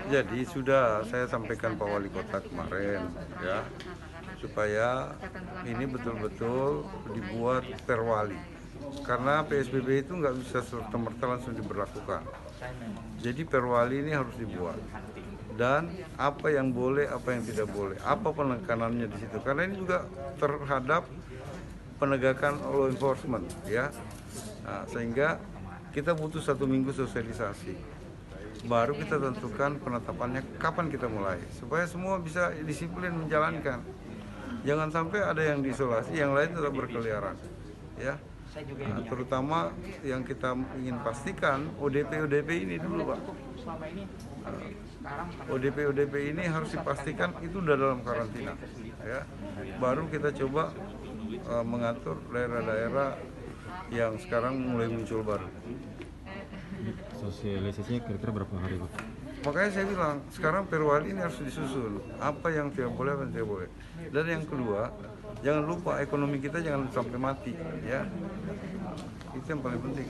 Jadi sudah saya sampaikan Pak Wali Kota kemarin ya, supaya ini betul-betul dibuat perwali. Karena PSBB itu nggak bisa serta-merta langsung diberlakukan. Jadi perwali ini harus dibuat. Dan apa yang boleh, apa yang tidak boleh, apa penekanannya di situ. Karena ini juga terhadap penegakan law enforcement ya. Nah, sehingga kita butuh 1 minggu sosialisasi. Baru kita tentukan penetapannya kapan kita mulai, supaya semua bisa disiplin menjalankan. Jangan sampai ada yang diisolasi, yang lain tetap berkeliaran ya. Nah, terutama yang kita ingin pastikan ODP ini dulu Pak. ODP ini harus dipastikan itu udah dalam karantina ya. Baru kita coba mengatur daerah-daerah yang sekarang mulai muncul baru. Sosialisasinya kira-kira berapa hari Pak? Makanya saya bilang sekarang perwali ini harus disusun, apa yang tidak boleh, apa yang tidak boleh. Dan yang kedua, jangan lupa ekonomi kita jangan sampai mati ya, itu yang paling penting.